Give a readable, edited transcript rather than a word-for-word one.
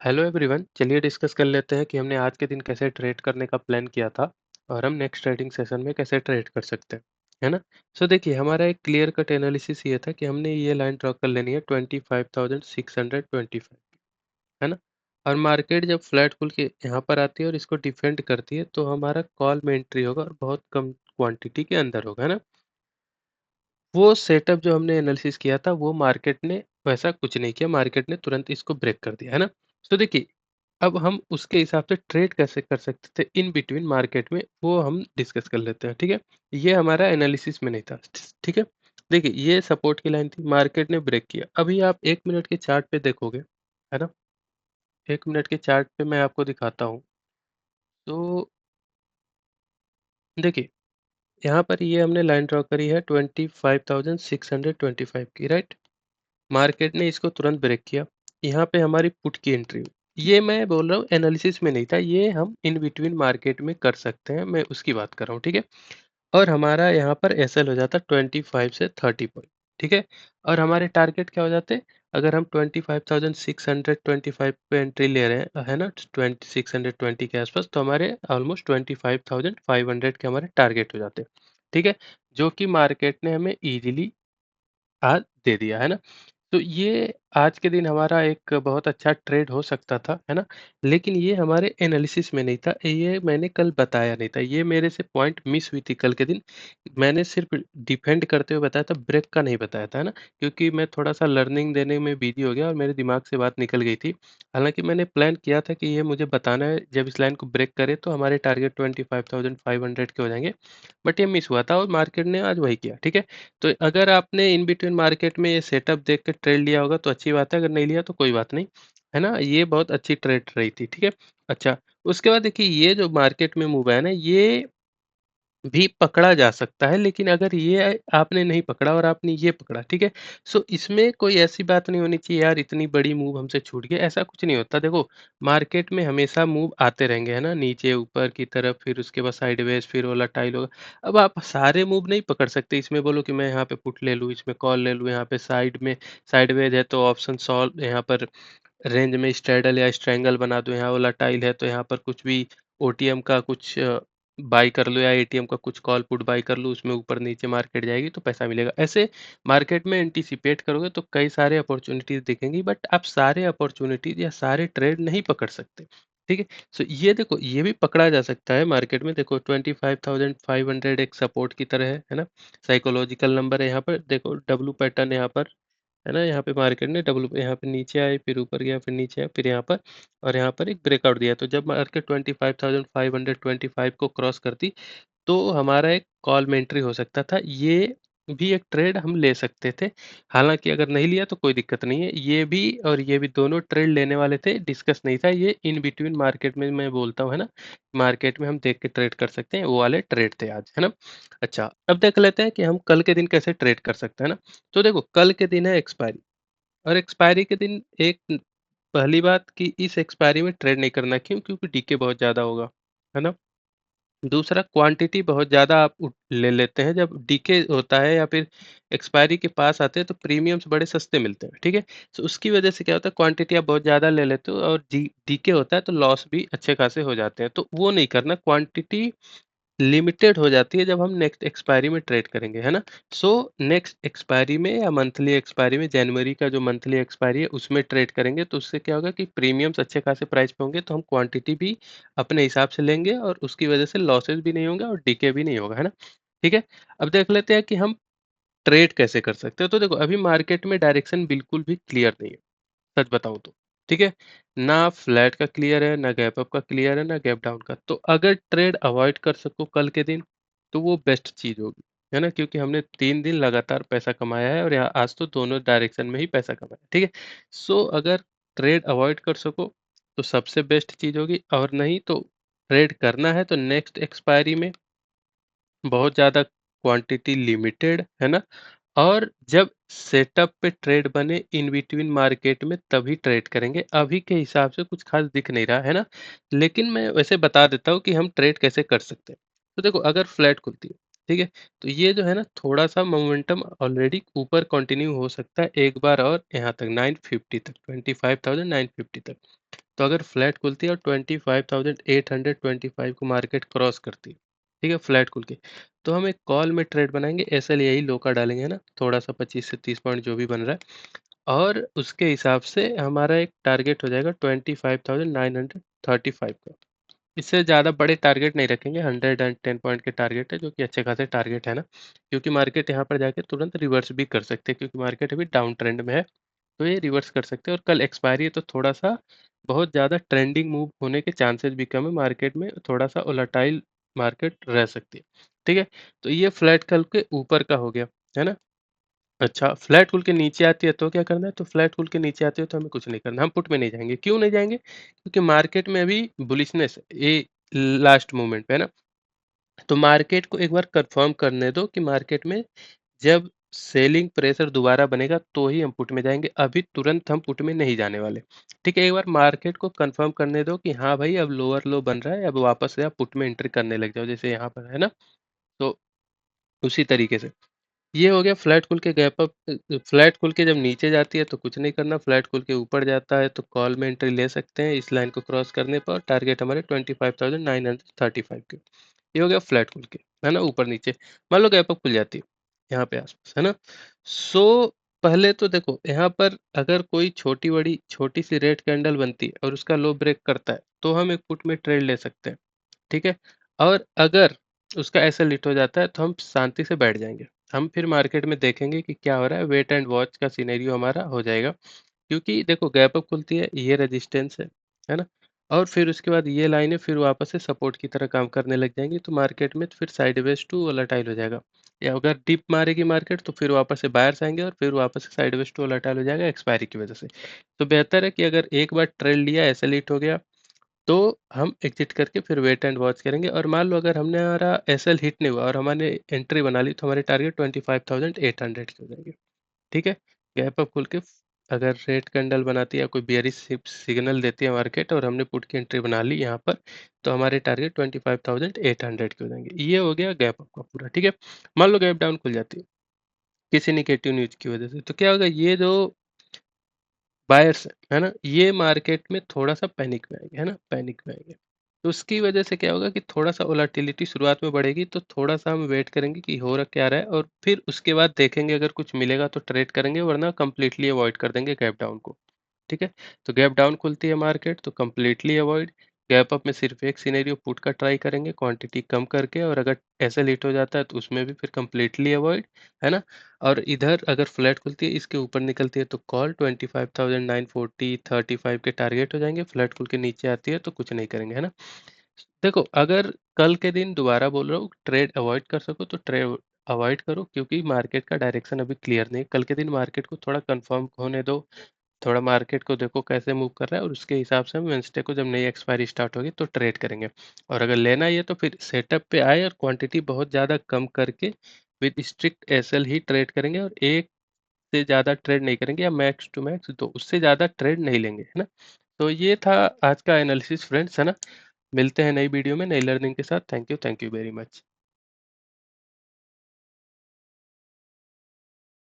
Hello everyone, चलिए discuss कर लेते हैं कि हमने आज के दिन कैसे ट्रेड करने का प्लान किया था और हम नेक्स्ट ट्रेडिंग सेशन में कैसे ट्रेड कर सकते हैं, है ना? सो देखिए, हमारा एक क्लियर कट एनालिसिस ये था कि हमने ये लाइन ड्रॉ कर लेनी है 25,625, है ना? और मार्केट जब फ्लैट खुल के यहाँ पर आती है और इसको डिफेंड करती है, तो हमारा कॉल में एंट्री होगा और बहुत कम क्वांटिटी के अंदर होगा, है ना? वो सेटअप जो हमने एनालिसिस किया था, वो मार्केट ने वैसा कुछ नहीं किया, मार्केट ने तुरंत इसको ब्रेक कर दिया, है ना? तो देखिए, अब हम उसके हिसाब से ट्रेड कैसे कर सकते थे इन बिटवीन मार्केट में, वो हम डिस्कस कर लेते हैं, ठीक है? ये हमारा एनालिसिस में नहीं था, ठीक है? देखिए, ये सपोर्ट की लाइन थी, मार्केट ने ब्रेक किया। अभी आप 1 मिनट के चार्ट पे देखोगे, है ना? 1 मिनट के चार्ट पे मैं आपको दिखाता हूँ। तो देखिए, यहाँ पर ये हमने लाइन ड्रॉ करी है 25,625 की, राइट? मार्केट ने इसको तुरंत ब्रेक किया। यहाँ पे हमारी पुट की एंट्री हुई। ये मैं बोल रहा हूँ एनालिसिस में नहीं था, ये हम इन बिटवीन मार्केट में कर सकते हैं, मैं उसकी बात कर रहा हूँ, ठीक है? और हमारा यहाँ पर एसएल हो जाता 25 से 30 पॉइंट, ठीक है? और हमारे टारगेट क्या हो जाते? अगर हम 25,625 पे एंट्री ले रहे हैं, है ना? 2620 के आसपास, तो हमारे ऑलमोस्ट 25,500 के हमारे टारगेट हो जाते, ठीक है? जो कि मार्केट ने हमें ईज़िली आज दे दिया, है ना? तो ये आज के दिन हमारा एक बहुत अच्छा ट्रेड हो सकता था, है ना? लेकिन ये हमारे एनालिसिस में नहीं था, ये मैंने कल बताया नहीं था, ये मेरे से पॉइंट मिस हुई थी कल के दिन। मैंने सिर्फ़ डिफेंड करते हुए बताया था, ब्रेक का नहीं बताया था, है ना? क्योंकि मैं थोड़ा-सा लर्निंग देने में बिज़ी हो गया और मेरे दिमाग से बात निकल गई थी। हालाँकि मैंने प्लान किया था कि ये मुझे बताना है, जब इस लाइन को ब्रेक करे तो हमारे टारगेट 25,500 के हो जाएँगे, बट ये मिस हुआ था और मार्केट ने आज वही किया, ठीक है? तो अगर आपने इन बिटवीन मार्केट में ये सेटअप देख के ट्रेड लिया होगा तो अच्छी बात है, अगर नहीं लिया तो कोई बात नहीं, है ना? ये बहुत अच्छी ट्रेड रही थी, ठीक है? अच्छा, उसके बाद देखिए, ये जो मार्केट में मूव है ना, ये भी पकड़ा जा सकता है, लेकिन अगर ये आपने नहीं पकड़ा और आपने ये पकड़ा, ठीक है? सो इसमें कोई ऐसी बात नहीं होनी चाहिए, यार इतनी बड़ी मूव हमसे छूट गई, ऐसा कुछ नहीं होता। देखो, मार्केट में हमेशा मूव आते रहेंगे, है ना? नीचे ऊपर की तरफ, फिर उसके बाद साइडवेज़, फिर वोलेटाइल होगा। अब आप सारे मूव नहीं पकड़ सकते, इसमें बोलो कि मैं यहाँ पे पुट ले लूँ, इसमें कॉल ले लूँ, यहाँ पे साइड में साइडवेज़ है तो ऑप्शन सॉल्व, यहाँ पर रेंज में स्ट्रैडल या स्ट्रैंगल बना दूँ, यहाँ वोलेटाइल है तो यहाँ पर कुछ भी ओटीएम का कुछ बाय कर लो या एटीएम का कुछ कॉल पुट बाय कर लो, उसमें ऊपर-नीचे मार्केट जाएगी तो पैसा मिलेगा। ऐसे मार्केट में एंटीसिपेट करोगे तो कई सारे अपॉर्च्युनिटीज़ दिखेंगी, बट आप सारे अपॉर्च्युनिटीज़ या सारे ट्रेड नहीं पकड़ सकते, ठीक है? सो ये देखो, ये भी पकड़ा जा सकता है मार्केट में। देखो, 25,500 एक सपोर्ट की तरह है ना? साइकोलॉजिकल नंबर है यहाँ पर, देखो डब्ल्यू पैटर्न यहाँ पर, है ना? यहाँ पे मार्केट ने डब्ल्यू यहाँ पे नीचे आई, फिर ऊपर गया, फिर नीचे आया, फिर यहाँ पर और यहाँ पर एक ब्रेकआउट दिया। तो जब मार्केट 25,525 को क्रॉस करती, तो हमारा एक कॉल में एंट्री हो सकता था। ये भी एक ट्रेड हम ले सकते थे। हालाँकि अगर नहीं लिया तो कोई दिक्कत नहीं है। ये भी और ये भी दोनों ट्रेड लेने वाले थे, डिस्कस नहीं था। ये इन बिटवीन मार्केट में मैं बोलता हूँ, है ना? मार्केट में हम देख के ट्रेड कर सकते हैं, वो वाले ट्रेड थे आज, है ना? अच्छा, अब देख लेते हैं कि हम कल के दिन कैसे ट्रेड कर सकते हैं ना? तो देखो, कल के दिन है एक्सपायरी, और एक्सपायरी के दिन एक पहली बात कि इस एक्सपायरी में ट्रेड नहीं करना। क्यों? क्योंकि डीके बहुत ज़्यादा होगा, है ना? दूसरा, क्वांटिटी बहुत ज़्यादा आप ले लेते हैं। जब डीके होता है या फिर एक्सपायरी के पास आते हैं तो प्रीमियम्स बड़े सस्ते मिलते हैं, ठीक है? तो उसकी वजह से क्या होता है, क्वांटिटी आप बहुत ज़्यादा ले लेते हो और डीके होता है तो लॉस भी अच्छे खासे हो जाते हैं। तो वो नहीं करना, क्वांटिटी लिमिटेड हो जाती है जब हम नेक्स्ट एक्सपायरी में ट्रेड करेंगे, है ना? सो नेक्स्ट एक्सपायरी में या मंथली एक्सपायरी में, जनवरी का जो मंथली एक्सपायरी है उसमें ट्रेड करेंगे, तो उससे क्या होगा कि प्रीमियम्स अच्छे खासे प्राइस पे होंगे, तो हम क्वांटिटी भी अपने हिसाब से लेंगे और उसकी वजह से लॉसेस भी नहीं होंगे और डीके भी नहीं होगा, है ना? ठीक है? अब देख लेते हैं कि हम ट्रेड कैसे कर सकते हैं। तो देखो, अभी मार्केट में डायरेक्शन बिल्कुल भी क्लियर नहीं है, सच बताऊँ तो, ठीक है? ना फ्लैट का क्लियर है, ना गैप अप का क्लियर है, ना गैप डाउन का। तो अगर ट्रेड अवॉइड कर सको कल के दिन, तो वो बेस्ट चीज़ होगी, है ना? क्योंकि हमने 3 दिन लगातार पैसा कमाया है और यहाँ आज तो दोनों डायरेक्शन में ही पैसा कमाया, ठीक है? सो अगर ट्रेड अवॉइड कर सको, तो सबसे बेस्ट चीज़ होगी, और नहीं तो ट्रेड करना है तो नेक्स्ट एक्सपायरी में बहुत ज़्यादा क्वांटिटी लिमिटेड, है ना? और जब सेटअप पे ट्रेड बने इन बिटवीन मार्केट में, तभी ट्रेड करेंगे। अभी के हिसाब से कुछ खास दिख नहीं रहा, है ना? लेकिन मैं वैसे बता देता हूँ कि हम ट्रेड कैसे कर सकते हैं। तो देखो, अगर फ्लैट खुलती है, ठीक है? तो ये जो है ना थोड़ा-सा मोमेंटम ऑलरेडी ऊपर कंटिन्यू हो सकता है एक बार और यहाँ तक 950 तक, 25,950 तक। तो अगर फ्लैट खुलती है और 25,825 को मार्केट क्रॉस करती है, ठीक है? फ्लैट खुल के, तो हम एक कॉल में ट्रेड बनाएँगे, एसएल यही लो का डालेंगे, है ना? थोड़ा-सा 25 से 30 पॉइंट जो भी बन रहा है और उसके हिसाब से हमारा एक टारगेट हो जाएगा 25,935 का। इससे ज़्यादा बड़े टारगेट नहीं रखेंगे, 110 पॉइंट के टारगेट है जो कि अच्छे खासे टारगेट है ना, क्योंकि मार्केट यहाँ पर जाके तुरंत रिवर्स भी कर सकते हैं क्योंकि मार्केट अभी डाउन ट्रेंड में है, तो ये रिवर्स कर सकते हैं और कल एक्सपायरी है तो थोड़ा-सा बहुत ज़्यादा ट्रेंडिंग मूव होने के चांसेस भी कम है, मार्केट में थोड़ा-सा वोलेटाइल मार्केट रह सकती है, ठीक है? तो ये फ्लैट कल के ऊपर का हो गया, है ना? अच्छा, फ्लैट खुल के नीचे आती है तो क्या करना है? तो फ्लैट खुल के नीचे आती है तो हमें कुछ नहीं करना, हम पुट में नहीं जाएँगे। क्यों नहीं जाएँगे? क्योंकि मार्केट में अभी बुलिशनेस है, ये लास्ट मोमेंट पे है ना? तो मार्केट को एक बार कन्फर्म करने दो कि मार्केट में जब सेलिंग प्रेशर दोबारा बनेगा तो ही हम पुट में जाएँगे, अभी तुरंत हम पुट में नहीं जाने वाले। ठीक है? एक बार मार्केट को कन्फर्म करने दो कि हाँ भाई अब लोअर लो बन रहा है, अब वापस से आप पुट में एंट्री करने लग जाओ, जैसे यहाँ पर है ना? तो उसी तरीके से। ये हो गया फ्लैट खुल के गैप अप फ्लैट खुल के जब नीचे जाती है तो कुछ नहीं करना, फ्लैट खुल के ऊपर जाता है तो कॉल में एंट्री ले सकते हैं इस लाइन को क्रॉस करने पर। टारगेट हमारे 25,935 के। ये हो गया फ्लैट खुल के, है ना? ऊपर नीचे मान लो गैप अप खुल जाती है यहाँ पे आसपास, है ना? सो पहले तो देखो यहाँ पर अगर कोई छोटी बड़ी छोटी सी रेड कैंडल बनती है और उसका लो ब्रेक करता है तो हम एक पुट में ट्रेड ले सकते हैं, ठीक है? और अगर उसका ऐसा लिट हो जाता है तो हम शांति से बैठ जाएँगे। हम फिर मार्केट में देखेंगे कि क्या हो रहा है, वेट एंड वॉच का सिनेरियो हमारा हो जाएगा। क्योंकि देखो गैप अप खुलती है, ये रेजिस्टेंस है ना? और फिर उसके बाद ये लाइनें फिर वापस से सपोर्ट की तरह काम करने लग जाएँगी, तो मार्केट में फिर साइडवेज़ टू वोलेटाइल हो जाएगा। या अगर डिप मारेगी मार्केट तो फिर वापस से बायर्स आएँगे और फिर वापस से साइडवेज़ टू वोलेटाइल हो जाएगा एक्सपायरी की वजह से। तो बेहतर है कि अगर एक बार ट्रेड लिया, ऐसे हिट हो गया तो हम एग्ज़िट करके फिर वेट एंड वॉच करेंगे और मान लो अगर हमने हमारा एसएल हिट नहीं हुआ और हमने एंट्री बना ली तो हमारे टारगेट 25,800 के हो जाएंगे, ठीक है? गैप अप खुल के अगर रेड कैंडल बनाती है या कोई बेयरिश सिग्नल देती है मार्केट और हमने पुट की एंट्री बना ली यहाँ पर, तो हमारे टारगेट 25,800 के हो जाएँगे। ये हो गया गैप अप का पूरा, ठीक है? मान लो गैप डाउन खुल जाती है, किसी नेगेटिव न्यूज़ की वजह से, तो क्या होगा ये जो बायर्स है ना? ये मार्केट में थोड़ा-सा पैनिक में आएँगे, है ना? पैनिक में आएँगे। तो उसकी वजह से क्या होगा कि थोड़ा-सा वोलेटिलिटी शुरुआत में बढ़ेगी, तो थोड़ा-सा हम वेट करेंगे कि हो क्या रहा है और फिर उसके बाद देखेंगे अगर कुछ मिलेगा तो ट्रेड करेंगे वरना कंप्लीटली अवॉइड कर देंगे गैप डाउन को। ठीक है? तो गैप डाउन खुलती है मार्केट तो कंप्लीटली अवॉइड, गैप अप में सिर्फ एक सिनेरियो पुट का ट्राई करेंगे क्वांटिटी कम करके और अगर ऐसे लेट हो जाता है तो उसमें भी फिर कंप्लीटली अवॉइड, है ना? और इधर अगर फ्लैट खुलती है इसके ऊपर निकलती है तो कॉल 25,940 35 के टारगेट हो जाएँगे, फ्लैट खुल के नीचे आती है तो कुछ नहीं करेंगे, है ना? देखो अगर कल के दिन दोबारा बोल रहा हूँ ट्रेड अवॉइड कर सको तो ट्रेड अवॉइड करो क्योंकि मार्केट का डायरेक्शन अभी क्लियर नहीं है। कल के दिन मार्केट को थोड़ा कंफर्म होने दो, थोड़ा मार्केट को देखो कैसे मूव कर रहा है और उसके हिसाब से हम वेडनेसडे को जब नई एक्सपायरी स्टार्ट होगी तो ट्रेड करेंगे। और अगर लेना ही है तो फिर सेटअप पे आए और क्वांटिटी बहुत ज़्यादा कम करके विद स्ट्रिक्ट एसएल ही ट्रेड करेंगे और एक से ज़्यादा ट्रेड नहीं करेंगे या मैक्स टू मैक्स 2 उससे ज़्यादा ट्रेड नहीं लेंगे, है ना? तो ये था आज का एनालिसिस फ्रेंड्स, है ना? मिलते हैं नई वीडियो में नई लर्निंग के साथ। Thank you very much.